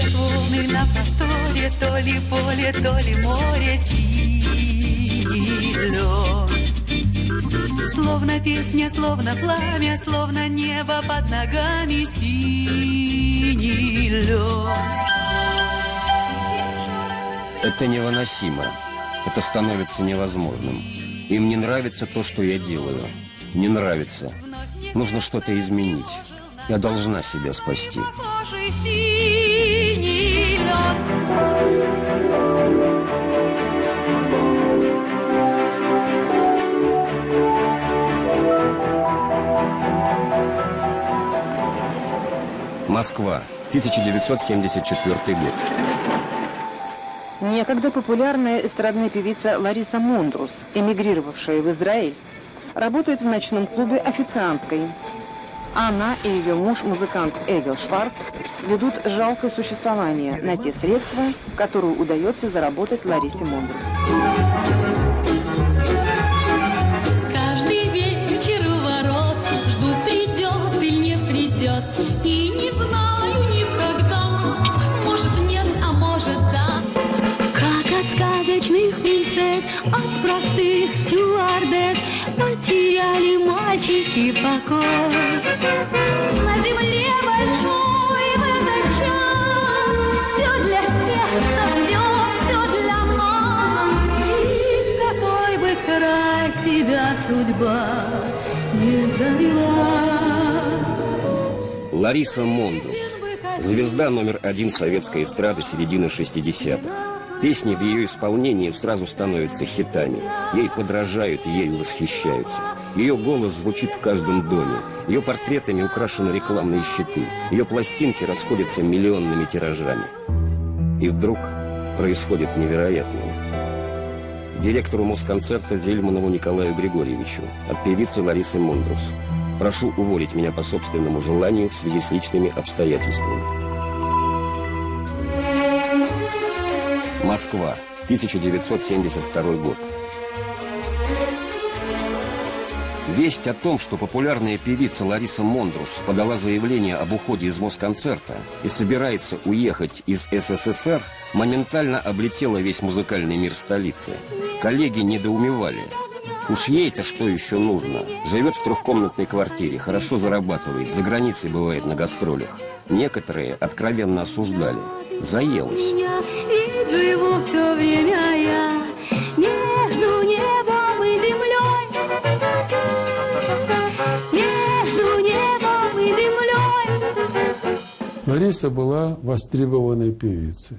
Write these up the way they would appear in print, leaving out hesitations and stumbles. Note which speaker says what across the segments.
Speaker 1: Стоят волны на просторе, то ли поле, то ли море, синий лед. Словно песня, словно пламя, словно небо под ногами, синий лед.
Speaker 2: Это невыносимо. Это становится невозможным. Им не нравится то, что я делаю. Не нравится. Нужно что-то изменить. Я должна себя спасти. Москва, 1974 год.
Speaker 3: Некогда популярная эстрадная певица Лариса Мондрус, эмигрировавшая в Израиль, работает в ночном клубе официанткой. Она и ее муж, музыкант Эвил Шварц, ведут жалкое существование на те средства, которые удается заработать Ларисе Мондрус.
Speaker 1: Каждый вечер у ворот жду, придет или не придет, и не знаю никогда, может нет, а может да. Как от сказочных принцесс, от простых стюардесс потеряли мальчики покой. На земле большой в этот час все для тех, кто ждет, все для нас. И какой бы край тебя судьба не завела.
Speaker 2: Лариса Мондрус. Звезда номер 1 советской эстрады середины 60-х. Песни в ее исполнении сразу становятся хитами. Ей подражают, ею восхищаются. Ее голос звучит в каждом доме. Ее портретами украшены рекламные щиты. Ее пластинки расходятся миллионными тиражами. И вдруг происходит невероятное. Директору Москонцерта Зельманову Николаю Григорьевичу от певицы Ларисы Мондрус: прошу уволить меня по собственному желанию в связи с личными обстоятельствами. Москва, 1972 год. Весть о том, что популярная певица Лариса Мондрус подала заявление об уходе из Москонцерта и собирается уехать из СССР, моментально облетела весь музыкальный мир столицы. Коллеги недоумевали. Уж ей-то что еще нужно? Живет в трехкомнатной квартире, хорошо зарабатывает, за границей бывает на гастролях. Некоторые откровенно осуждали. Заелась.
Speaker 1: Живу все время я между небом и землей, между небом и землей.
Speaker 4: Лариса была востребованной певицей.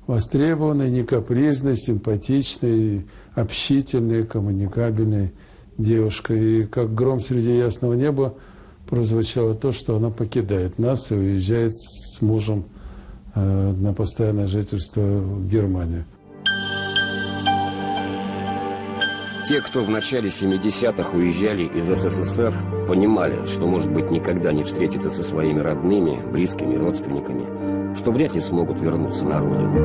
Speaker 4: Востребованной, не капризной, симпатичной, общительной, коммуникабельной девушкой. И как гром среди ясного неба прозвучало то, что она покидает нас и уезжает с мужем на постоянное жительство в Германию.
Speaker 2: Те, кто в начале 70-х уезжали из СССР, понимали, что, может быть, никогда не встретятся со своими родными, близкими, родственниками, что вряд ли смогут вернуться на родину.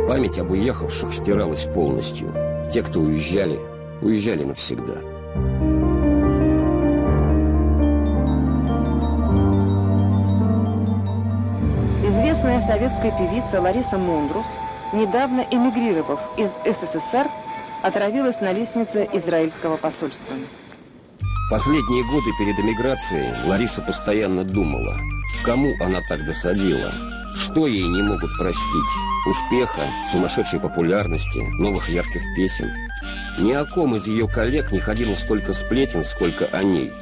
Speaker 2: Память об уехавших стиралась полностью. Те, кто уезжали, уезжали навсегда.
Speaker 3: Известная советская певица Лариса Мондрус, недавно эмигрировав из СССР, отравилась на лестнице израильского посольства.
Speaker 2: Последние годы перед эмиграцией Лариса постоянно думала, кому она так досадила, что ей не могут простить: успеха, сумасшедшей популярности, новых ярких песен. Ни о ком из ее коллег не ходило столько сплетен, сколько о ней.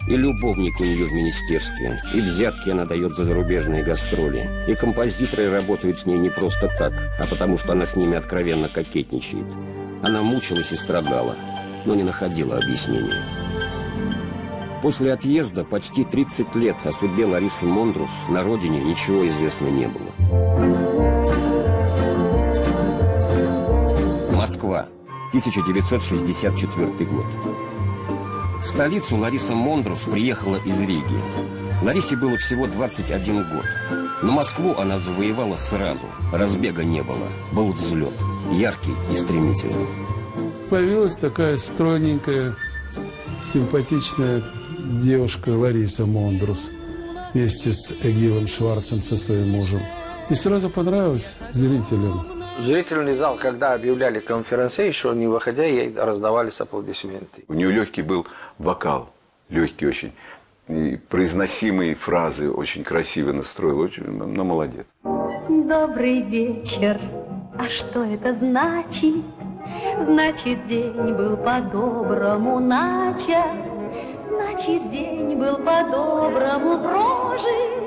Speaker 2: И любовник у нее в министерстве, и взятки она дает за зарубежные гастроли, и композиторы работают с ней не просто так, а потому что она с ними откровенно кокетничает. Она мучилась и страдала, но не находила объяснения. После отъезда почти 30 лет о судьбе Ларисы Мондрус на родине ничего известно не было. Москва, 1964 год. В столицу Лариса Мондрус приехала из Риги. Ларисе было всего 21 год. Но Москву она завоевала сразу. Разбега не было. Был взлет. Яркий и стремительный.
Speaker 4: Появилась такая стройненькая, симпатичная девушка Лариса Мондрус. вместе с Эгилом Шварцем, со своим мужем. И сразу понравилось зрителям.
Speaker 5: Зрительный зал, когда объявляли конференции, еще не выходя, ей раздавались аплодисменты.
Speaker 6: У нее легкий был вокал, легкий очень. И произносимые фразы очень красиво настроил, очень, но молодец.
Speaker 1: Добрый вечер. А что это значит? Значит, день был по-доброму начат. Значит, день был по-доброму прожит.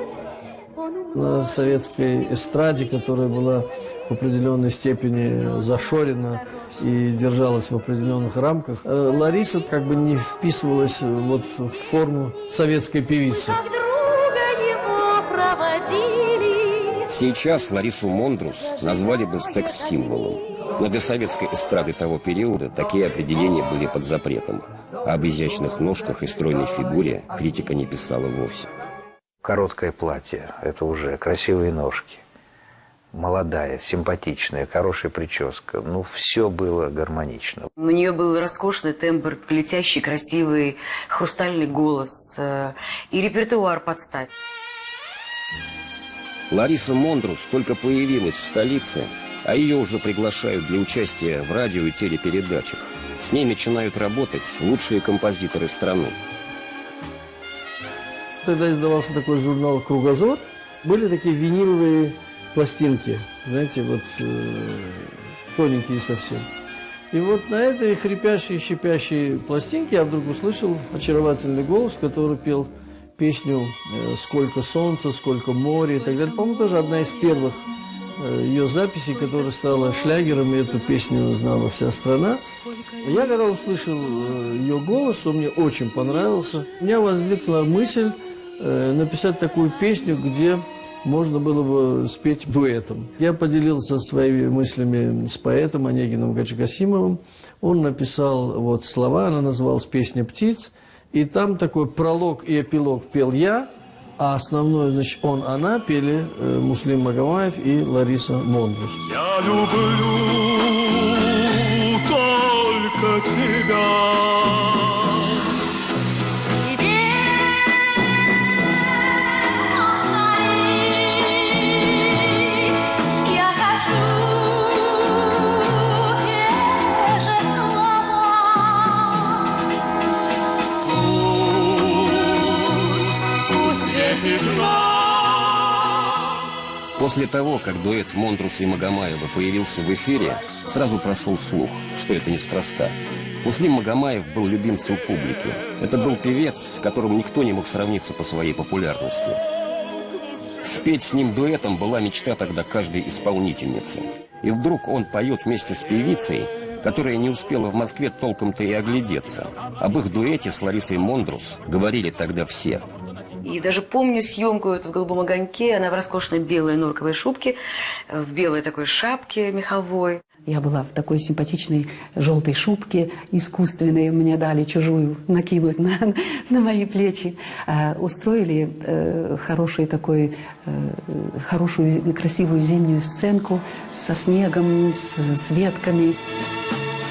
Speaker 7: На советской эстраде, которая была в определенной степени зашорена и держалась в определенных рамках, Лариса как бы не вписывалась вот в форму советской певицы.
Speaker 1: Как друга его проводили.
Speaker 2: Сейчас Ларису Мондрус назвали бы секс-символом. Но для советской эстрады того периода такие определения были под запретом. А об изящных ножках и стройной фигуре критика не писала вовсе.
Speaker 5: Короткое платье, это уже красивые ножки. Молодая, симпатичная, хорошая прическа. Ну, все было гармонично.
Speaker 8: У нее был роскошный тембр, летящий, красивый, хрустальный голос и репертуар под стать.
Speaker 2: Лариса Мондрус только появилась в столице, а ее уже приглашают для участия в радио и телепередачах. С ней начинают работать лучшие композиторы страны.
Speaker 7: Тогда издавался такой журнал «Кругозор». Были такие виниловые пластинки, знаете, вот тоненькие совсем. И вот на этой хрипящей, щипящей пластинке я вдруг услышал очаровательный голос, который пел песню «Сколько солнца, сколько моря» и так далее. По-моему, тоже одна из первых ее записей, которая стала шлягером, и эту песню знала вся страна. Я когда услышал ее голос, он мне очень понравился. У меня возникла мысль написать такую песню, где можно было бы спеть дуэтом. Я поделился своими мыслями с поэтом Онегином Гаджикасимовым. Он написал вот слова, она называлась «Песня птиц». И там такой пролог и эпилог пел я, а основное, значит, он, она пели Муслим Магомаев и Лариса Мондрус.
Speaker 9: Я люблю только тебя.
Speaker 2: После того, как дуэт Мондруса и Магомаева появился в эфире, сразу прошел слух, что это неспроста. Муслим Магомаев был любимцем публики. Это был певец, с которым никто не мог сравниться по своей популярности. Спеть с ним дуэтом была мечта тогда каждой исполнительницы. И вдруг он поет вместе с певицей, которая не успела в Москве толком-то и оглядеться. Об их дуэте с Ларисой Мондрус говорили тогда все.
Speaker 8: И даже помню съемку эту в «Голубом огоньке». Она в роскошной белой норковой шубке, в белой такой шапке меховой.
Speaker 10: Я была в такой симпатичной желтой шубке искусственной. Мне дали чужую накинуть на мои плечи. Устроили хорошую красивую зимнюю сценку со снегом, с ветками.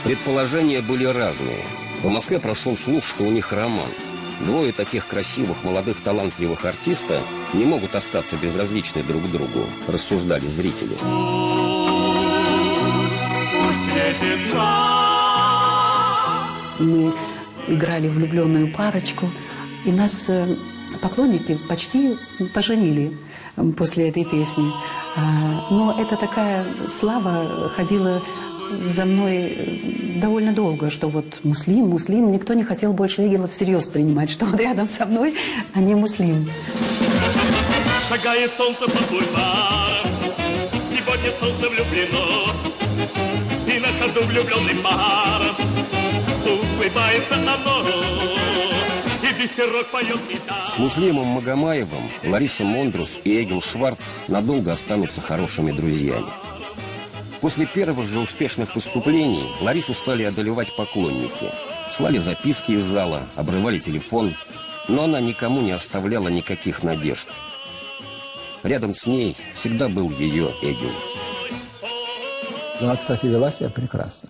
Speaker 2: Предположения были разные. В Москве прошел слух, что у них роман. Двое таких красивых, молодых, талантливых артиста не могут остаться безразличны друг другу, рассуждали зрители.
Speaker 10: Мы играли влюбленную парочку, и нас поклонники почти поженили после этой песни. Но это такая слава ходила за мной довольно долго, что вот Муслим, никто не хотел больше Эгила всерьез принимать, что он рядом со мной, а не Муслим.
Speaker 9: Шагает солнце по бульварам, сегодня солнце влюблено, и на ходу влюбленный паром улыбается оно, и ветерок поет гитару.
Speaker 2: С Муслимом Магомаевым Лариса Мондрус и Эгил Шварц надолго останутся хорошими друзьями. После первых же успешных выступлений Ларису стали одолевать поклонники. Слали записки из зала, обрывали телефон, но она никому не оставляла никаких надежд. Рядом с ней всегда был ее Эгил.
Speaker 11: Она, кстати, вела себя прекрасно.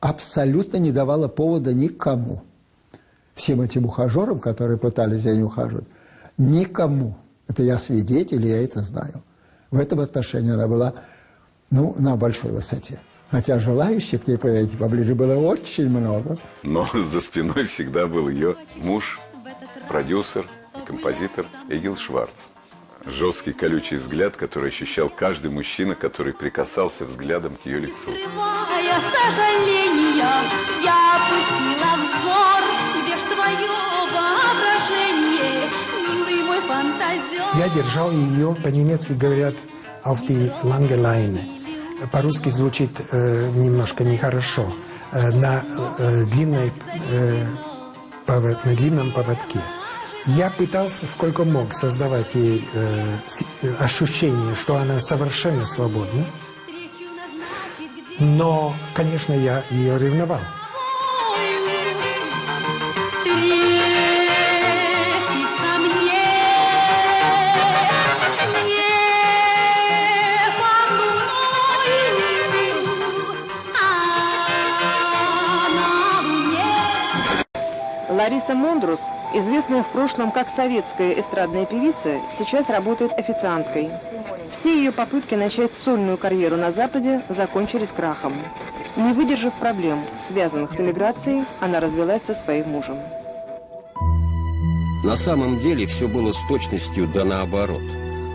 Speaker 11: Абсолютно не давала повода никому. Всем этим ухажерам, которые пытались за ней ухаживать, никому. Это я свидетель, я это знаю. В этом отношении она была, ну, на большой высоте. Хотя желающих к ней подойти поближе было очень много.
Speaker 6: Но за спиной всегда был ее муж, продюсер и композитор Эгил Шварц. Жесткий колючий взгляд, который ощущал каждый мужчина, который прикасался взглядом к ее лицу.
Speaker 1: Скрывая сожаления, я опустила взор, где ж твое воображение, милый мой фантазер.
Speaker 12: Я держал ее, по-немецки говорят, auf die lange Leine. По-русски звучит немножко нехорошо. На длинном поводке. Я пытался сколько мог создавать ей ощущение, что она совершенно свободна. Но, конечно, я ее ревновал.
Speaker 3: Лариса Мондрус, известная в прошлом как советская эстрадная певица, сейчас работает официанткой. Все ее попытки начать сольную карьеру на Западе закончились крахом. Не выдержав проблем, связанных с эмиграцией, она развелась со своим мужем.
Speaker 2: На самом деле все было с точностью да наоборот.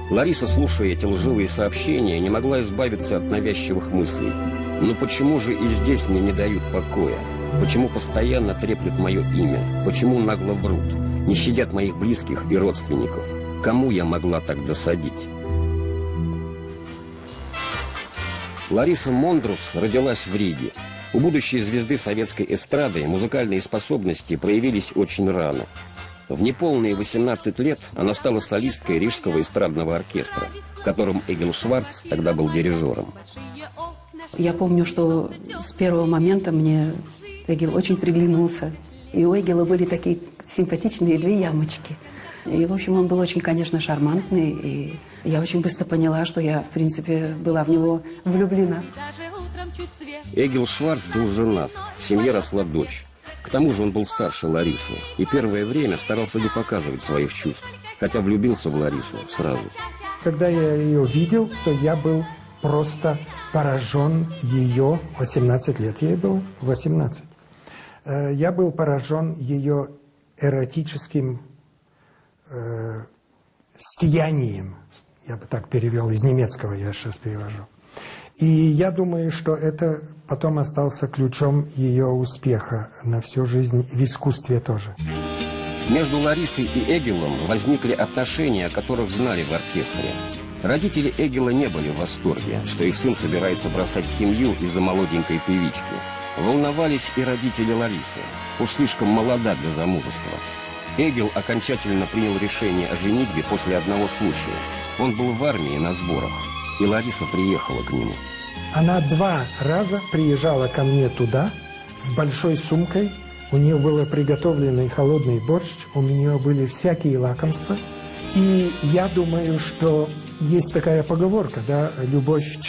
Speaker 2: Лариса, слушая эти лживые сообщения, не могла избавиться от навязчивых мыслей. Но почему же и здесь мне не дают покоя? Почему постоянно треплют мое имя? Почему нагло врут? Не щадят моих близких и родственников? Кому я могла так досадить? Лариса Мондрус родилась в Риге. У будущей звезды советской эстрады музыкальные способности проявились очень рано. В неполные 18 лет она стала солисткой Рижского эстрадного оркестра, в котором Эгил Шварц тогда был дирижером.
Speaker 10: Я помню, что с первого момента мне Эгил очень приглянулся. И у Эгила были такие симпатичные 2 ямочки. И, в общем, он был очень, конечно, шармантный. И я очень быстро поняла, что я, в принципе, была в него влюблена.
Speaker 2: Эгил Шварц был женат, в семье росла дочь. К тому же он был старше Ларисы. И первое время старался не показывать своих чувств. Хотя влюбился в Ларису сразу.
Speaker 12: Когда я ее видел, то я был просто поражен ее, 18 лет ей было, 18. Я был поражен ее эротическим сиянием, я бы так перевел, из немецкого я сейчас перевожу. И я думаю, что это потом остался ключом ее успеха на всю жизнь, в искусстве тоже.
Speaker 2: Между Ларисой и Эгилом возникли отношения, о которых знали в оркестре. Родители Эгила не были в восторге, что их сын собирается бросать семью из-за молоденькой певички. Волновались и родители Ларисы. Уж слишком молода для замужества. Эгил окончательно принял решение о женитьбе после одного случая. Он был в армии на сборах, и Лариса приехала к нему.
Speaker 12: Она 2 раза приезжала ко мне туда с большой сумкой. У нее был приготовленный холодный борщ, у нее были всякие лакомства. И я думаю, что есть такая поговорка, да, любовь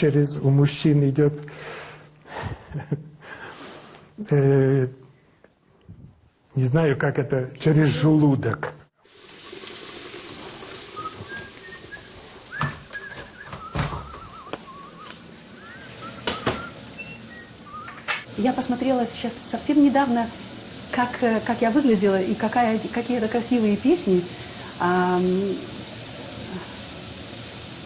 Speaker 12: у мужчин идет, не знаю, как это, через желудок.
Speaker 10: Я посмотрела сейчас совсем недавно, как я выглядела и какие-то красивые песни.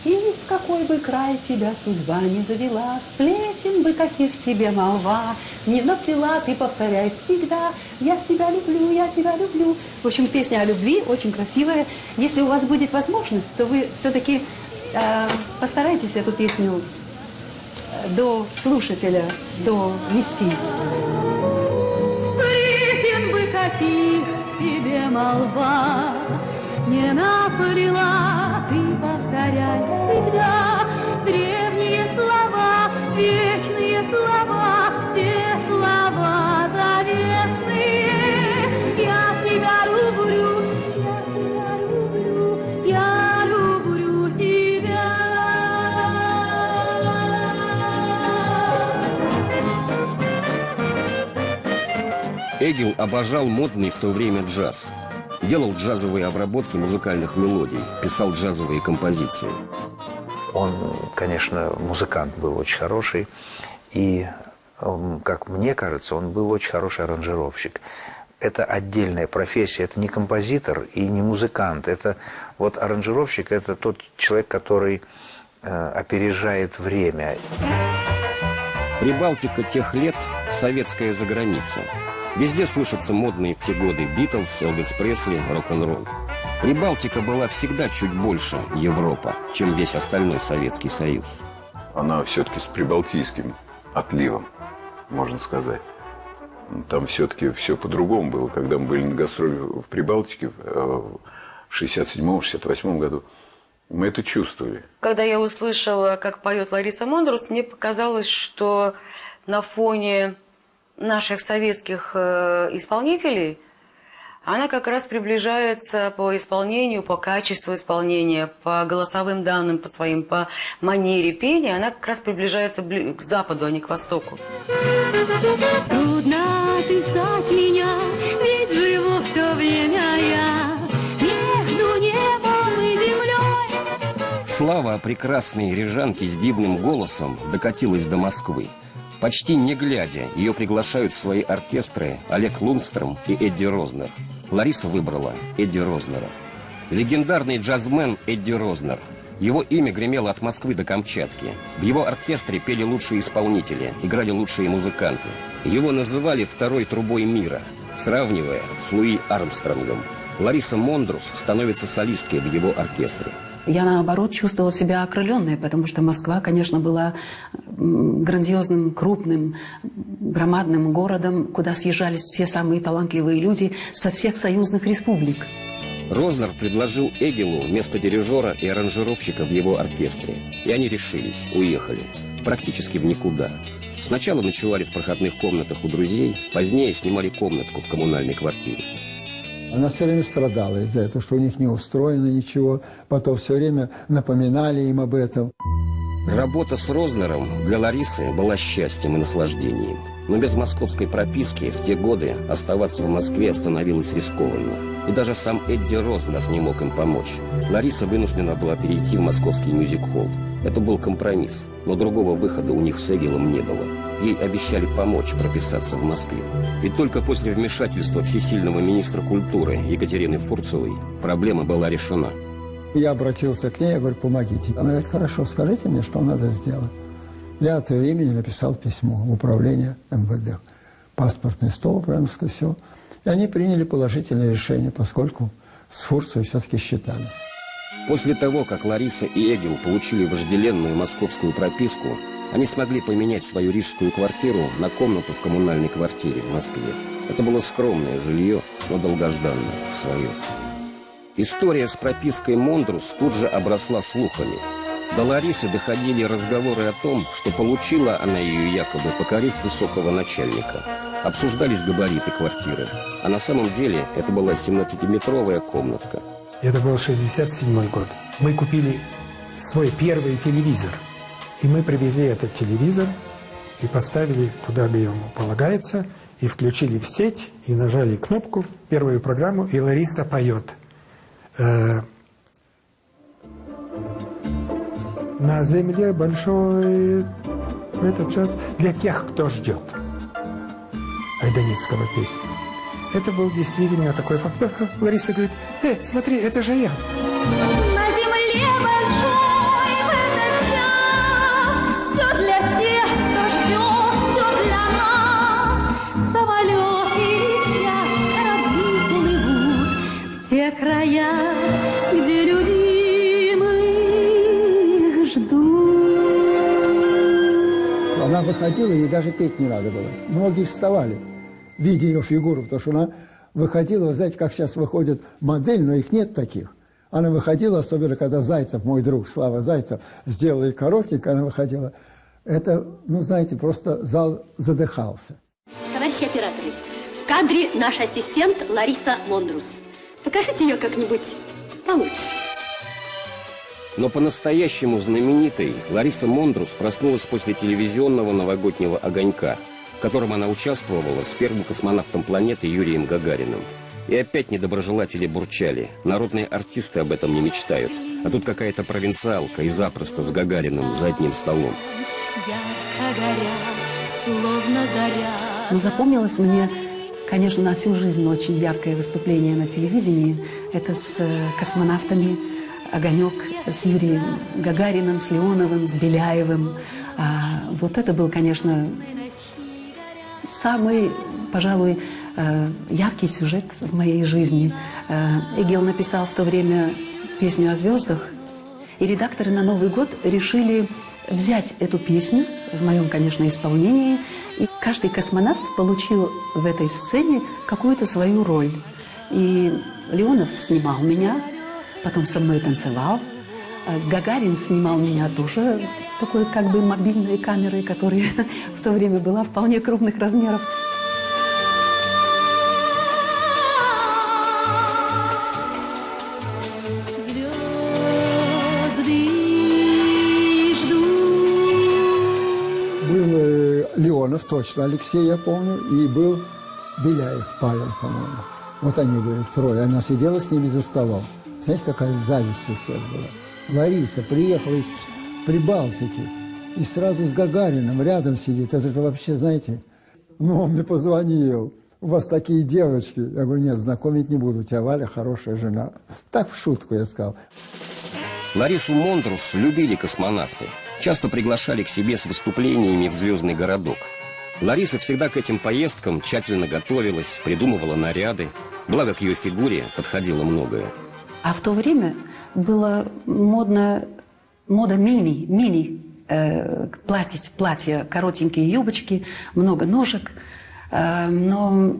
Speaker 10: И в какой бы край тебя судьба не завела, сплетен бы каких тебе молва, не наплела, ты повторяй всегда, я тебя люблю, я тебя люблю. В общем, песня о любви очень красивая. Если у вас будет возможность, то вы все-таки постарайтесь эту песню до слушателя донести.
Speaker 1: Сплетен бы каких тебе молва, не наплела, ты повторяй всегда древние слова, вечные слова, те слова заветные. Я тебя люблю, я тебя люблю, я люблю тебя.
Speaker 2: Эгил обожал модный в то время джаз. Делал джазовые обработки музыкальных мелодий, писал джазовые композиции.
Speaker 5: Он, конечно, музыкант был очень хороший. И, как мне кажется, он был очень хороший аранжировщик. Это отдельная профессия, это не композитор и не музыкант. Это вот аранжировщик, это тот человек, который опережает время.
Speaker 2: Прибалтика тех лет – советская заграница. Везде слышатся модные в те годы Битлз, Элвис Пресли, рок-н-ролл. Прибалтика была всегда чуть больше Европа, чем весь остальной Советский Союз.
Speaker 6: Она все-таки с прибалтийским отливом, можно сказать. Там все-таки все по-другому было. Когда мы были на гастроли в Прибалтике в 67-68 году, мы это чувствовали.
Speaker 8: Когда я услышала, как поет Лариса Мондрус, мне показалось, что на фоне наших советских исполнителей она как раз приближается по исполнению, по качеству исполнения, по голосовым данным, по манере пения, она как раз приближается к Западу, а не к Востоку.
Speaker 1: Трудно отыскать меня, ведь живу все время я между небом и землей.
Speaker 2: Слава прекрасной рижанки с дивным голосом докатилась до Москвы. Почти не глядя, ее приглашают в свои оркестры Олег Лундстром и Эдди Рознер. Лариса выбрала Эдди Рознера. Легендарный джазмен Эдди Рознер. Его имя гремело от Москвы до Камчатки. В его оркестре пели лучшие исполнители, играли лучшие музыканты. Его называли второй трубой мира, сравнивая с Луи Армстронгом. Лариса Мондрус становится солисткой в его оркестре.
Speaker 10: Я, наоборот, чувствовала себя окрыленной, потому что Москва, конечно, была грандиозным, крупным, громадным городом, куда съезжались все самые талантливые люди со всех союзных республик.
Speaker 2: Рознер предложил Эгилу место дирижера и аранжировщика в его оркестре. И они решились, уехали. Практически в никуда. Сначала ночевали в проходных комнатах у друзей, позднее снимали комнатку в коммунальной квартире.
Speaker 11: Она все время страдала из-за этого, что у них не устроено ничего. Потом все время напоминали им об этом.
Speaker 2: Работа с Рознером для Ларисы была счастьем и наслаждением. Но без московской прописки в те годы оставаться в Москве становилось рискованно. И даже сам Эдди Рознер не мог им помочь. Лариса вынуждена была перейти в московский мюзик-холл. Это был компромисс, но другого выхода у них с Эгилом не было. Ей обещали помочь прописаться в Москве. И только после вмешательства всесильного министра культуры Екатерины Фурцевой проблема была решена.
Speaker 11: Я обратился к ней, я говорю, помогите. Она говорит, хорошо, скажите мне, что надо сделать. Я от ее имени написал письмо в управление МВД. Паспортный стол, прямо сказать, все. И они приняли положительное решение, поскольку с Фурцевой все-таки считались.
Speaker 2: После того, как Лариса и Эгил получили вожделенную московскую прописку, они смогли поменять свою рижскую квартиру на комнату в коммунальной квартире в Москве. Это было скромное жилье, но долгожданное, свое. История с пропиской Мондрус тут же обросла слухами. До Ларисы доходили разговоры о том, что получила она ее якобы, покорив высокого начальника. Обсуждались габариты квартиры. А на самом деле это была 17-метровая комнатка.
Speaker 12: Это был 67-й год. Мы купили свой первый телевизор. И мы привезли этот телевизор и поставили туда, где ему полагается, и включили в сеть, и нажали кнопку, первую программу, и Лариса поет. На земле большой в этот час для тех, кто ждет. Айданицкого песни. Это был действительно такой факт. Лариса говорит, смотри, это же я.
Speaker 1: На земле большой в этот час все для тех, кто ждет, все для нас. Самолеты летят, корабли плывут в те края, где любимых ждут.
Speaker 11: Она выходила, ей даже петь не надо было. Многие вставали, видя ее фигуру, потому что она выходила, вы знаете, как сейчас выходит модель, но их нет таких. Она выходила, особенно когда Зайцев, мой друг Слава Зайцев, сделал ей коротенько, она выходила. Это, ну, знаете, просто зал задыхался.
Speaker 13: Товарищи операторы, в кадре наш ассистент Лариса Мондрус. Покажите ее как-нибудь получше.
Speaker 2: Но по-настоящему знаменитой Лариса Мондрус проснулась после телевизионного новогоднего «Огонька», в котором она участвовала с первым космонавтом планеты Юрием Гагариным. И опять недоброжелатели бурчали. Народные артисты об этом не мечтают. А тут какая-то провинциалка и запросто с Гагариным за одним столом.
Speaker 1: Ярко горя, словно заря.
Speaker 10: Но запомнилось мне, конечно, на всю жизнь очень яркое выступление на телевидении. Это с космонавтами «Огонек», с Юрием Гагариным, с Леоновым, с Беляевым. Вот это был, конечно, самый, пожалуй, яркий сюжет в моей жизни. Эгил написал в то время песню о звездах, и редакторы на Новый год решили взять эту песню в моем, конечно, исполнении, и каждый космонавт получил в этой сцене какую-то свою роль. И Леонов снимал меня, потом со мной танцевал. Гагарин снимал меня тоже такой как бы мобильной камерой, которая в то время была вполне крупных размеров.
Speaker 11: Был Леонов, точно, Алексей, я помню, и был Беляев, Павел, по-моему. Вот они были трое. Она сидела с ними за столом. Знаете, какая зависть у всех была. Лариса приехала из Прибалтики и сразу с Гагариным рядом сидит. Это же вообще, знаете, ну, он мне позвонил. У вас такие девочки. Я говорю, нет, знакомить не буду. У тебя Валя хорошая жена. Так в шутку я сказал.
Speaker 2: Ларису Мондрус любили космонавты. Часто приглашали к себе с выступлениями в звездный городок. Лариса всегда к этим поездкам тщательно готовилась, придумывала наряды. Благо к ее фигуре подходило многое.
Speaker 10: А в то время была мода платья, коротенькие юбочки, много ножек. Но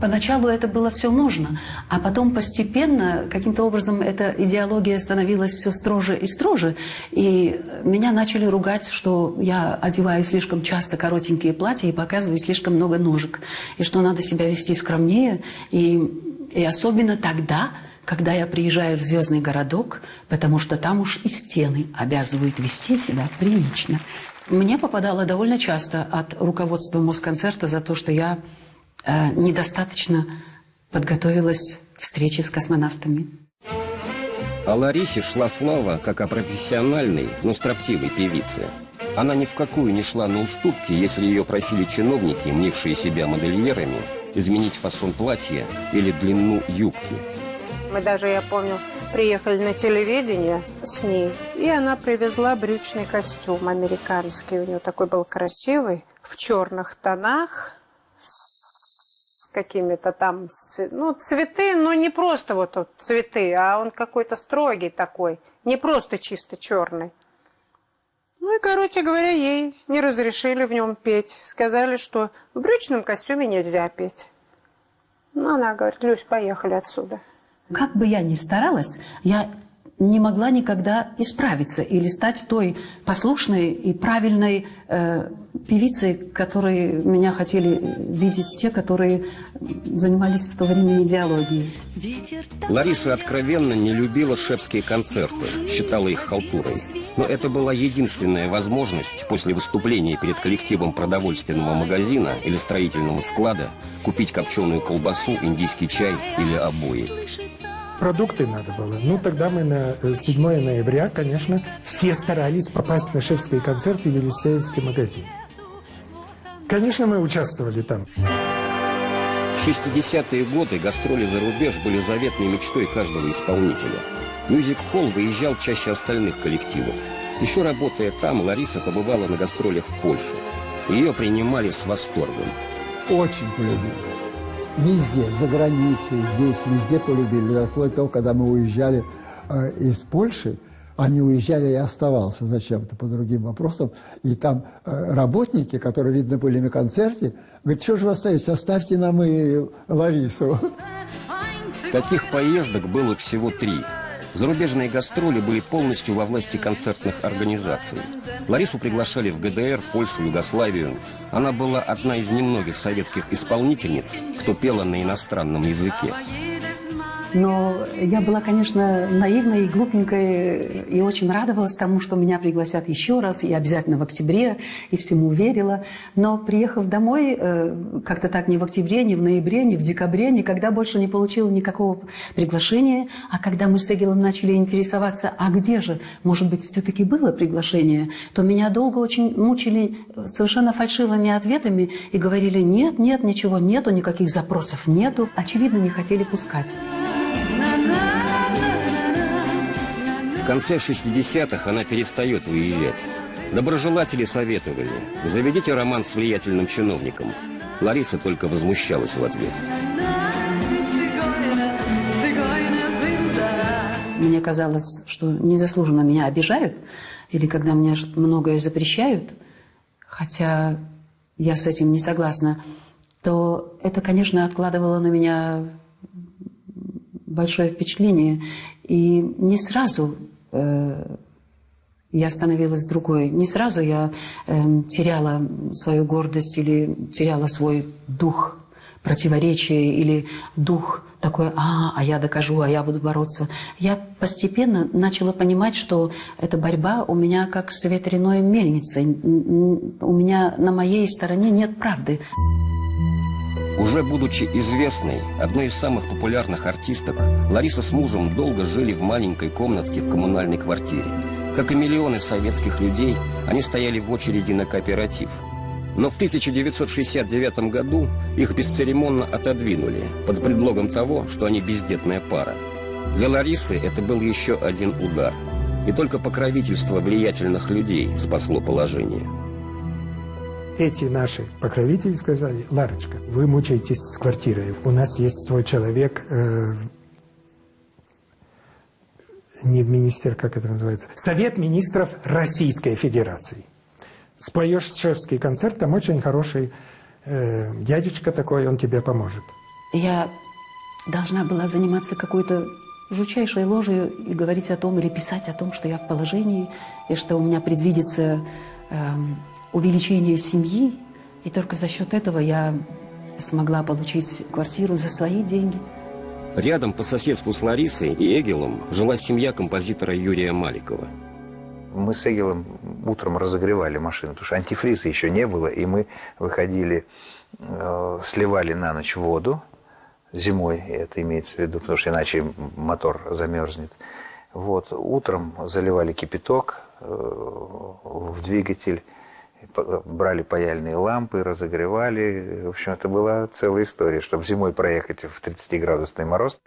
Speaker 10: поначалу это было все нужно, а потом постепенно, каким-то образом, эта идеология становилась все строже и строже, и меня начали ругать, что я одеваю слишком часто коротенькие платья и показываю слишком много ножек, и что надо себя вести скромнее, и особенно тогда, когда я приезжаю в звездный городок, потому что там уж и стены обязывают вести себя прилично. Мне попадало довольно часто от руководства Москонцерта за то, что я недостаточно подготовилась к встрече с космонавтами.
Speaker 2: О Ларисе шла слава как о профессиональной, но строптивой певице. Она ни в какую не шла на уступки, если ее просили чиновники, мнившие себя модельерами, изменить фасон платья или длину юбки.
Speaker 14: Мы даже, я помню, приехали на телевидение с ней, и она привезла брючный костюм американский. У нее такой был красивый, в черных тонах, с какими-то там, ну, цветы, но не просто вот цветы, а он какой-то строгий такой, не просто чисто черный. Ну и, короче говоря, ей не разрешили в нем петь. Сказали, что в брючном костюме нельзя петь. Ну, она говорит, Люсь, поехали отсюда.
Speaker 10: Как бы я ни старалась, я не могла никогда исправиться или стать той послушной и правильной певицей, которые меня хотели видеть те, которые занимались в то время идеологией.
Speaker 2: Лариса откровенно не любила шефские концерты, считала их халтурой. Но это была единственная возможность после выступления перед коллективом продовольственного магазина или строительного склада купить копченую колбасу, индийский чай или обои.
Speaker 12: Продукты надо было. Ну, тогда мы на 7 ноября, конечно, все старались попасть на шефский концерт в Елисеевский магазин. Конечно, мы участвовали там.
Speaker 2: В 60-е годы гастроли за рубеж были заветной мечтой каждого исполнителя. Мюзик-холл выезжал чаще остальных коллективов. Еще работая там, Лариса побывала на гастролях в Польше. Ее принимали с восторгом.
Speaker 11: Очень полюбили. Везде, за границей, здесь, везде полюбили. Вплоть до того, когда мы уезжали из Польши, они уезжали, я оставался зачем-то по другим вопросам. И там работники, которые, видно, были на концерте, говорят, что же вы остаетесь, оставьте нам и Ларису.
Speaker 2: Таких поездок было всего 3. Зарубежные гастроли были полностью во власти концертных организаций. Ларису приглашали в ГДР, Польшу, Югославию. Она была одна из немногих советских исполнительниц, кто пела на иностранном языке.
Speaker 10: Но я была, конечно, наивной и глупенькой, и очень радовалась тому, что меня пригласят еще раз, и обязательно в октябре, и всему верила. Но приехав домой, как-то так ни в октябре, ни в ноябре, ни в декабре, никогда больше не получила никакого приглашения. А когда мы с Эгилом начали интересоваться, а где же, может быть, все-таки было приглашение, то меня долго очень мучили совершенно фальшивыми ответами и говорили: нет, нет, ничего нету, никаких запросов нету. Очевидно, не хотели пускать.
Speaker 2: В конце 60-х она перестает выезжать. Доброжелатели советовали: заведите роман с влиятельным чиновником. Лариса только возмущалась в ответ.
Speaker 10: Мне казалось, что незаслуженно меня обижают, или когда мне многое запрещают, хотя я с этим не согласна, то это, конечно, откладывало на меня большое впечатление. И не сразу я становилась другой. Не сразу я теряла свою гордость или теряла свой дух противоречия или дух такой: а я докажу, а я буду бороться. Я постепенно начала понимать, что эта борьба у меня как с ветряной мельницей. У меня на моей стороне нет правды.
Speaker 2: Уже будучи известной, одной из самых популярных артисток, Лариса с мужем долго жили в маленькой комнатке в коммунальной квартире. Как и миллионы советских людей, они стояли в очереди на кооператив. Но в 1969 году их бесцеремонно отодвинули под предлогом того, что они бездетная пара. Для Ларисы это был еще один удар. И только покровительство влиятельных людей спасло положение.
Speaker 12: Эти наши покровители сказали: Ларочка, вы мучаетесь с квартирой, у нас есть свой человек, не министр, как это называется, Совет министров Российской Федерации. Споешь шефский концерт, там очень хороший дядечка такой, он тебе поможет.
Speaker 10: Я должна была заниматься какой-то жутчайшей ложью и говорить о том, или писать о том, что я в положении, и что у меня предвидится увеличение семьи, и только за счет этого я смогла получить квартиру за свои деньги.
Speaker 2: Рядом по соседству с Ларисой и Эгилом жила семья композитора Юрия Маликова.
Speaker 5: Мы с Эгилом утром разогревали машину, потому что антифриза еще не было, и мы выходили, сливали на ночь воду, зимой это имеется в виду, потому что иначе мотор замерзнет. Вот, утром заливали кипяток в двигатель, брали паяльные лампы, разогревали. В общем, это была целая история, чтобы зимой проехать в 30-градусный мороз.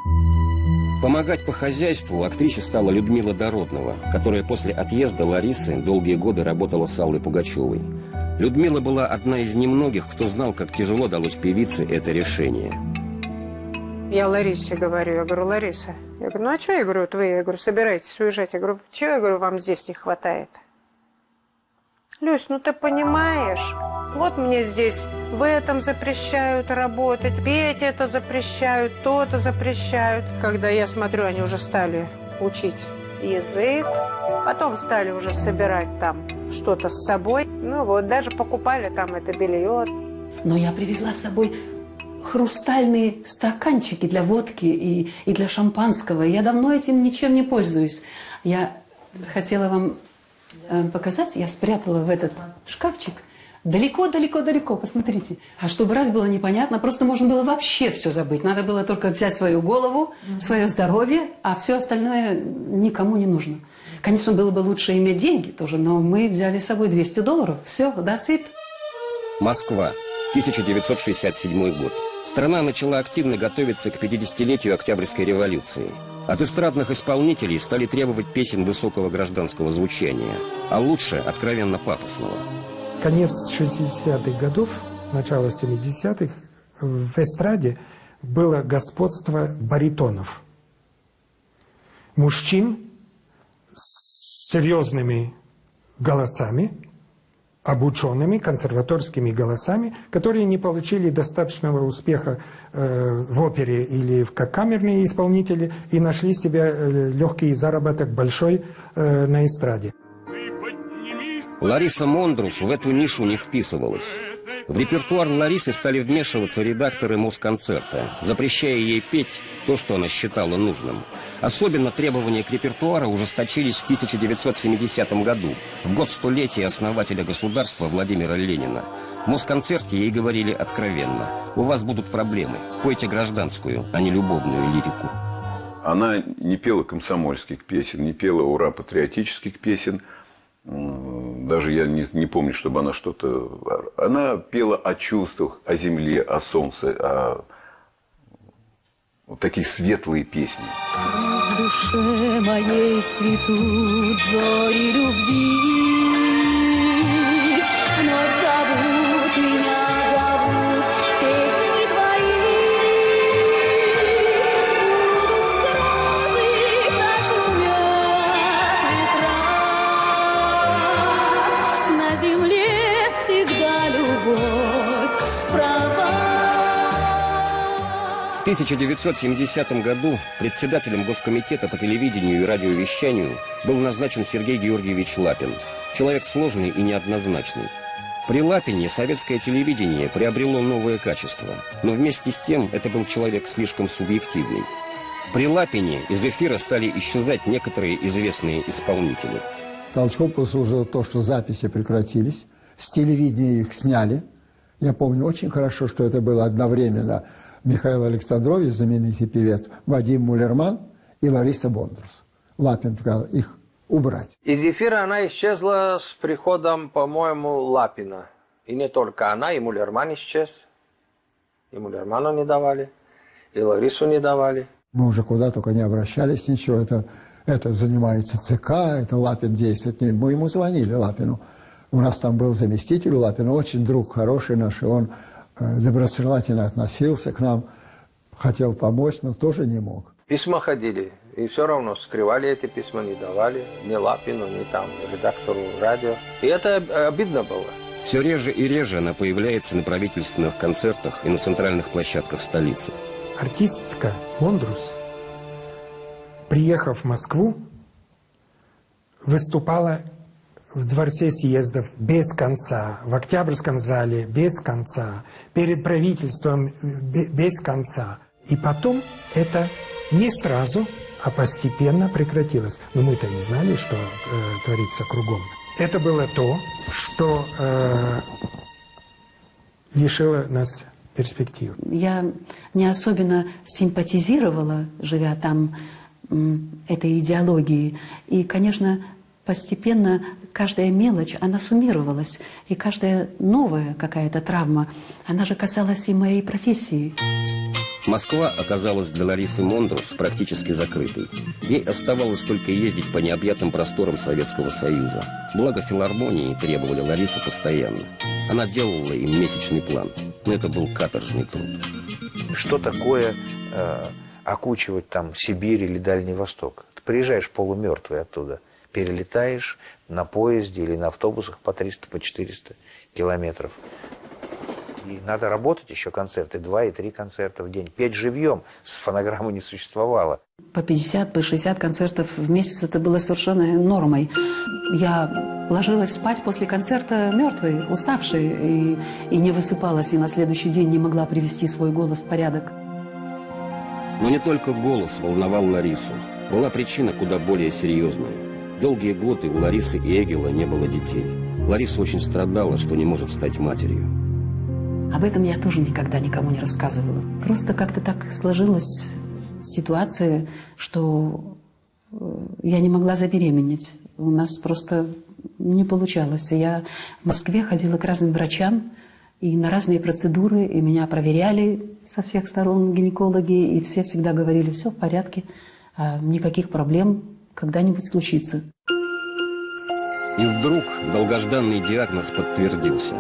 Speaker 2: Помогать по хозяйству актрисе стала Людмила Дородного, которая после отъезда Ларисы долгие годы работала с Аллой Пугачевой. Людмила была одна из немногих, кто знал, как тяжело далось певице это решение.
Speaker 14: Я Ларисе говорю, Лариса, я говорю, ну а что, я говорю, вот вы, я говорю, собираетесь уезжать, я говорю, чего, я говорю, вам здесь не хватает? Люсь, ну ты понимаешь, вот мне здесь в этом запрещают работать, петь это запрещают, то-то запрещают. Когда я смотрю, они уже стали учить язык, потом стали уже собирать там что-то с собой. Ну вот, даже покупали там это белье.
Speaker 10: Но я привезла с собой хрустальные стаканчики для водки и для шампанского. Я давно этим ничем не пользуюсь. Я хотела вам показать, я спрятала в этот шкафчик далеко-далеко-далеко, посмотрите. А чтобы раз было непонятно, просто можно было вообще все забыть. Надо было только взять свою голову, свое здоровье, а все остальное никому не нужно. Конечно, было бы лучше иметь деньги тоже, но мы взяли с собой $200. Все, that's it.
Speaker 2: Москва, 1967 год. Страна начала активно готовиться к 50-летию Октябрьской революции. От эстрадных исполнителей стали требовать песен высокого гражданского звучания, а лучше откровенно пафосного.
Speaker 12: Конец 60-х годов, начало 70-х, в эстраде было господство баритонов. Мужчин с серьезными голосами, обученными консерваторскими голосами, которые не получили достаточного успеха в опере или как камерные исполнители и нашли себе легкий заработок большой на эстраде.
Speaker 2: Лариса Мондрус в эту нишу не вписывалась. В репертуар Ларисы стали вмешиваться редакторы Москонцерта, запрещая ей петь то, что она считала нужным. Особенно требования к репертуару ужесточились в 1970 году, в год столетия основателя государства Владимира Ленина. В Москонцерте ей говорили откровенно: у вас будут проблемы, пойте гражданскую, а не любовную лирику.
Speaker 6: Она не пела комсомольских песен, не пела ура-патриотических песен. Даже я не помню, чтобы она что-то... Она пела о чувствах, о земле, о солнце, о... Вот такие светлые песни.
Speaker 1: В душе моей цветут зори любви, вновь зовут меня, зовут песни твои. Будут грозы, прошумят ветра, на земле всегда любовь права.
Speaker 2: В 1970 году председателем Госкомитета по телевидению и радиовещанию был назначен Сергей Георгиевич Лапин. Человек сложный и неоднозначный. При Лапине советское телевидение приобрело новое качество, но вместе с тем это был человек слишком субъективный. При Лапине из эфира стали исчезать некоторые известные исполнители.
Speaker 11: Толчком послужило то, что записи прекратились, с телевидения их сняли. Я помню очень хорошо, что это было одновременно Михаил Александрович, знаменитый певец, Вадим Мулерман и Лариса Мондрус. Лапин сказал их убрать.
Speaker 15: Из эфира она исчезла с приходом, по-моему, Лапина. И не только она, и Мулерман исчез. И Мулерману не давали, и Ларису не давали.
Speaker 11: Мы уже куда только не обращались, ничего. Это занимается ЦК, это Лапин действует. Мы ему звонили, Лапину. У нас там был заместитель Лапина, очень друг хороший наш, и он доброжелательно относился к нам, хотел помочь, но тоже не мог.
Speaker 15: Письма ходили, и все равно скрывали эти письма, не давали ни Лапину, ни там редактору радио. И это обидно было.
Speaker 2: Все реже и реже она появляется на правительственных концертах и на центральных площадках столицы.
Speaker 12: Артистка Мондрус, приехав в Москву, выступала в Дворце съездов без конца, в Октябрьском зале без конца, перед правительством без конца. И потом это не сразу, а постепенно прекратилось. Но мы-то и знали, что творится кругом. Это было то, что лишило нас перспектив.
Speaker 10: Я не особенно симпатизировала, живя там, этой идеологии. И, конечно, постепенно каждая мелочь, она суммировалась. И каждая новая какая-то травма, она же касалась и моей профессии.
Speaker 2: Москва оказалась для Ларисы Мондрус практически закрытой. Ей оставалось только ездить по необъятным просторам Советского Союза. Благо филармонии требовали Ларису постоянно. Она делала им месячный план, но это был каторжный труд.
Speaker 5: Что такое окучивать там Сибирь или Дальний Восток? Ты приезжаешь полумертвый оттуда, перелетаешь на поезде или на автобусах по 300, по 400 километров. И надо работать еще концерты, 2 и 3 концерта в день. Петь живьем, фонограммы не существовало.
Speaker 10: По 50, по 60 концертов в месяц это было совершенно нормой. Я ложилась спать после концерта мертвой, уставшей, и не высыпалась, и на следующий день не могла привести свой голос в порядок.
Speaker 2: Но не только голос волновал Ларису. Была причина куда более серьезная. Долгие годы у Ларисы и Эгила не было детей. Лариса очень страдала, что не может стать матерью.
Speaker 10: Об этом я тоже никогда никому не рассказывала. Просто как-то так сложилась ситуация, что я не могла забеременеть. У нас просто не получалось. Я в Москве ходила к разным врачам и на разные процедуры, и меня проверяли со всех сторон гинекологи, и все всегда говорили: все в порядке, никаких проблем, когда-нибудь случится.
Speaker 2: И вдруг долгожданный диагноз подтвердился.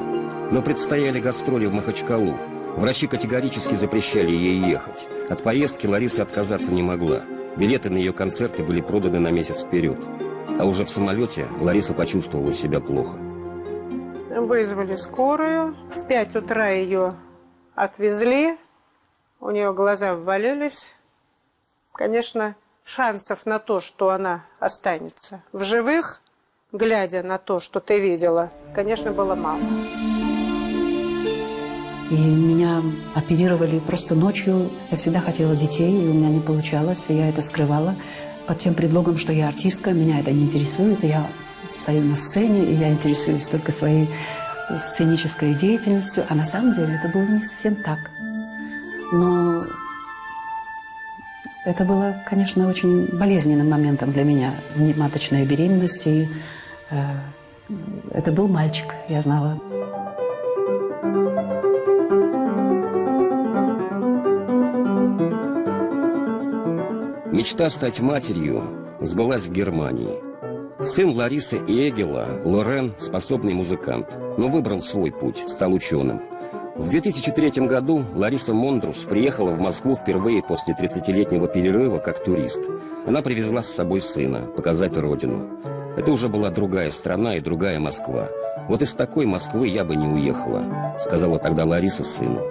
Speaker 2: Но предстояли гастроли в Махачкалу. Врачи категорически запрещали ей ехать. От поездки Лариса отказаться не могла. Билеты на ее концерты были проданы на месяц вперед. А уже в самолете Лариса почувствовала себя плохо.
Speaker 14: Вызвали скорую. В 5 утра ее отвезли. У нее глаза ввалились. Конечно, шансов на то, что она останется в живых, глядя на то, что ты видела, конечно, было мало.
Speaker 10: И меня оперировали просто ночью. Я всегда хотела детей, и у меня не получалось. И я это скрывала под тем предлогом, что я артистка, меня это не интересует. Я стою на сцене, и я интересуюсь только своей сценической деятельностью. А на самом деле это было не совсем так. Но это было, конечно, очень болезненным моментом для меня. Внематочная беременность. И это был мальчик, я знала.
Speaker 2: Мечта стать матерью сбылась в Германии. Сын Ларисы и Эгила, Лорен, способный музыкант, но выбрал свой путь, стал ученым. В 2003 году Лариса Мондрус приехала в Москву впервые после 30-летнего перерыва как турист. Она привезла с собой сына, показать родину. Это уже была другая страна и другая Москва. Вот из такой Москвы я бы не уехала, сказала тогда Лариса сыну.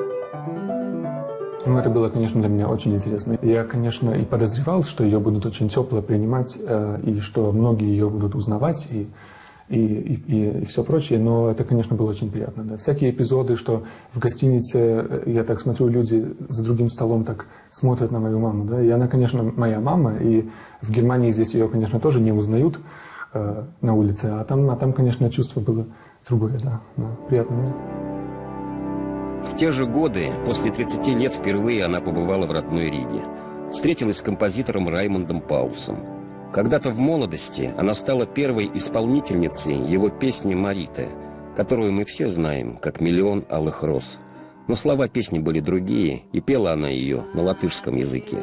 Speaker 16: Ну, это было, конечно, для меня очень интересно. Я, конечно, и подозревал, что ее будут очень тепло принимать, и что многие ее будут узнавать, и все прочее, но это, конечно, было очень приятно. Да. Всякие эпизоды, что в гостинице, я так смотрю, люди за другим столом так смотрят на мою маму, да, и она, конечно, моя мама, и в Германии здесь ее, конечно, тоже не узнают на улице, а там, конечно, чувство было другое, да приятное.
Speaker 2: В те же годы, после 30 лет, впервые она побывала в родной Риге. Встретилась с композитором Раймондом Паусом. Когда-то в молодости она стала первой исполнительницей его песни «Марита», которую мы все знаем, как «Миллион алых роз». Но слова песни были другие, и пела она ее на латышском языке.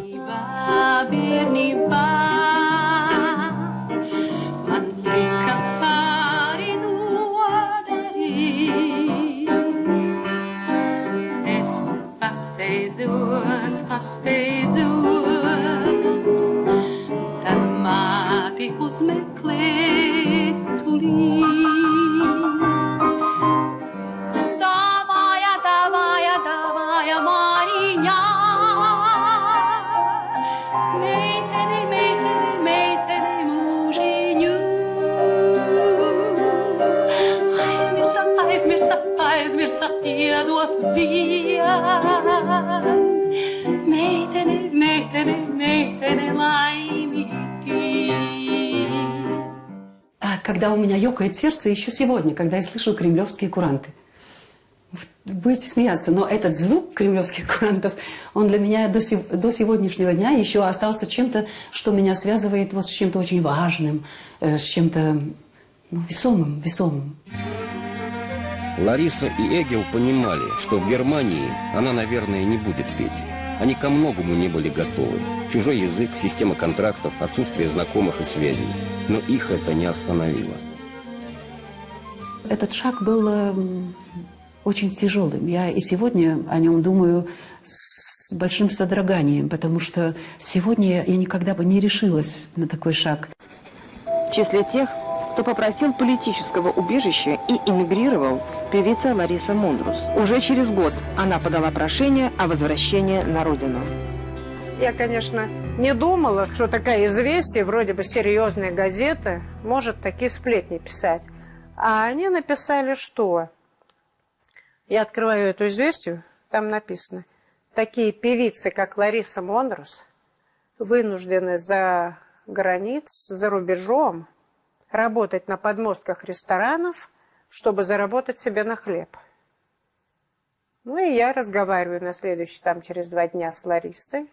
Speaker 10: Когда у меня ёкает сердце, еще сегодня, когда я слышу кремлевские куранты. Будете смеяться, но этот звук кремлевских курантов, он для меня до сегодняшнего дня еще остался чем-то, что меня связывает вот с чем-то очень важным, с чем-то весомым.
Speaker 2: Лариса и Эгил понимали, что в Германии она, наверное, не будет петь. Они ко многому не были готовы. Чужой язык, система контрактов, отсутствие знакомых и связей. Но их это не остановило.
Speaker 10: Этот шаг был очень тяжелым. Я и сегодня о нем думаю с большим содроганием, потому что сегодня я никогда бы не решилась на такой шаг.
Speaker 3: В числе тех, кто попросил политического убежища и эмигрировал, певица Лариса Мондрус. Уже через год она подала прошение о возвращении на родину.
Speaker 14: Я, конечно, не думала, что такая «Известия», вроде бы серьезная газета, может такие сплетни писать. А они написали, что? Я открываю эту «Известию», там написано: такие певицы, как Лариса Мондрус, вынуждены за рубежом работать на подмостках ресторанов, чтобы заработать себе на хлеб. Ну и я разговариваю на следующий, через 2 дня с Ларисой,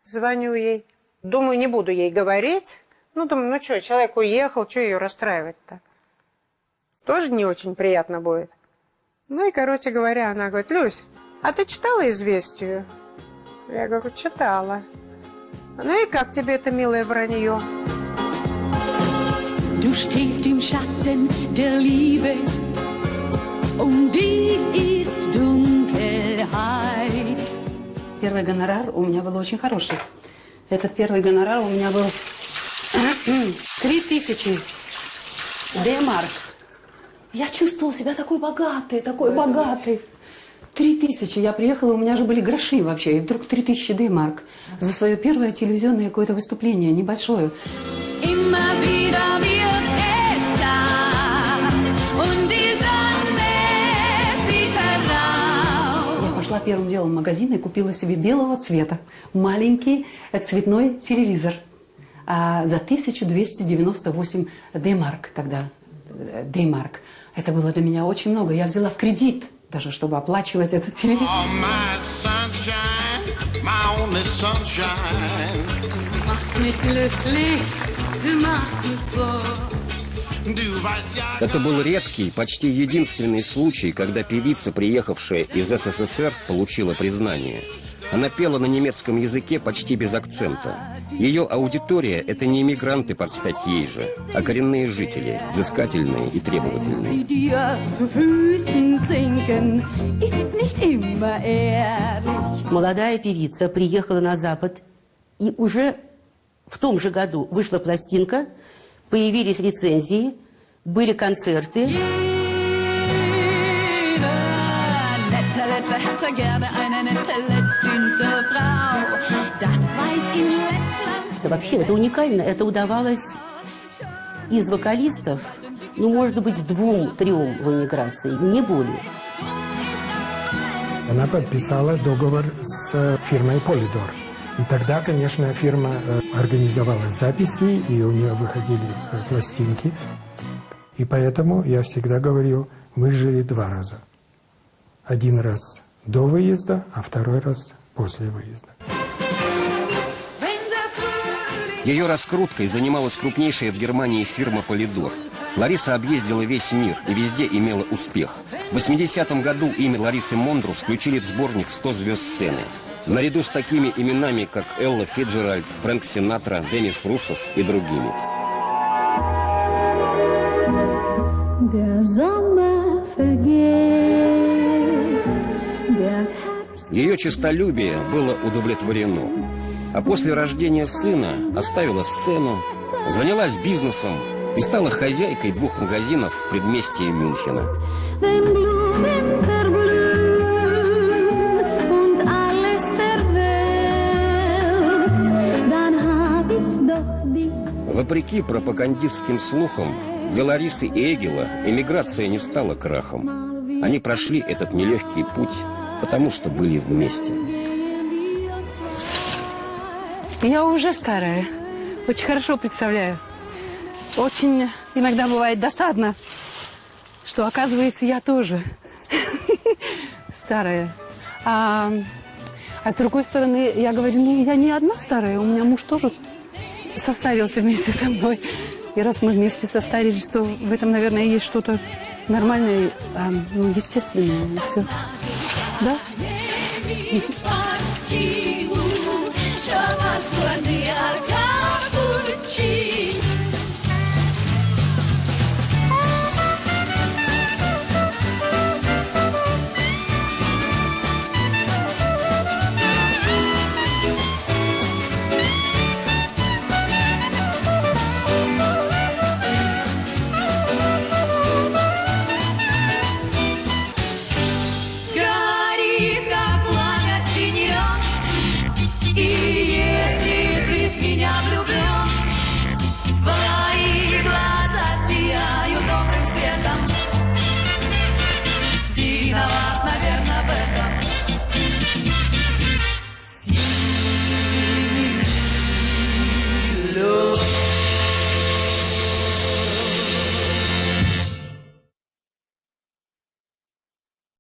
Speaker 14: звоню ей. Думаю, не буду ей говорить. Думаю, что, человек уехал, что ее расстраивать-то? Тоже не очень приятно будет. И, короче говоря, она говорит: Люсь, а ты читала «Известию»? Я говорю: читала. Ну и как тебе это милое вранье?
Speaker 1: Du stehst im Schatten der Liebe, die ist Dunkelheit.
Speaker 10: Первый гонорар у меня был очень хороший. Этот первый гонорар у меня был 3000 D-марк. Я чувствовала себя такой богатой. 3000. Я приехала, у меня же были гроши вообще. И вдруг 3000 D-марк за свое первое телевизионное какое-то выступление, небольшое.
Speaker 1: Immer wieder wird es klar und die Sonne zieht heraus.
Speaker 10: Я первым делом в магазин и купила себе белого цвета маленький цветной телевизор за 1298 D-марк тогда. D-марк. Это было для меня очень много. Я взяла в кредит даже, чтобы оплачивать этот телевизор.
Speaker 2: Это был редкий, почти единственный случай, когда певица, приехавшая из СССР, получила признание. Она пела на немецком языке почти без акцента. Ее аудитория – это не иммигранты под стать ей же, а коренные жители, взыскательные и требовательные.
Speaker 17: Молодая певица приехала на Запад, и уже в том же году вышла пластинка, появились рецензии, были концерты. Вообще, это уникально. Это удавалось из вокалистов, ну, может быть, 2-3 в эмиграции, не более.
Speaker 12: Она подписала договор с фирмой «Полидор». И тогда, конечно, фирма организовала записи, и у нее выходили пластинки. И поэтому я всегда говорю, мы жили 2 раза. 1 раз до выезда, а 2 раз после выезда.
Speaker 2: Ее раскруткой занималась крупнейшая в Германии фирма «Полидор». Лариса объездила весь мир и везде имела успех. В 80-м году имя Ларисы Мондрус включили в сборник «100 звезд сцены». Наряду с такими именами, как Элла Фиджеральд, Фрэнк Синатра, Деннис Руссос и другими. Ее честолюбие было удовлетворено. А после рождения сына оставила сцену, занялась бизнесом и стала хозяйкой 2 магазинов в предместье Мюнхена. Вопреки пропагандистским слухам, для Ларисы и Эгила эмиграция не стала крахом. Они прошли этот нелегкий путь, потому что были вместе.
Speaker 10: Я уже старая. Очень хорошо представляю. Очень иногда бывает досадно, что, оказывается, я тоже старая. А с другой стороны, я говорю, ну, я не одна старая, у меня муж тоже состарился вместе со мной. И раз мы вместе состарились, то в этом, наверное, есть что-то нормальное, ну, естественное. Все. Да?
Speaker 1: Чего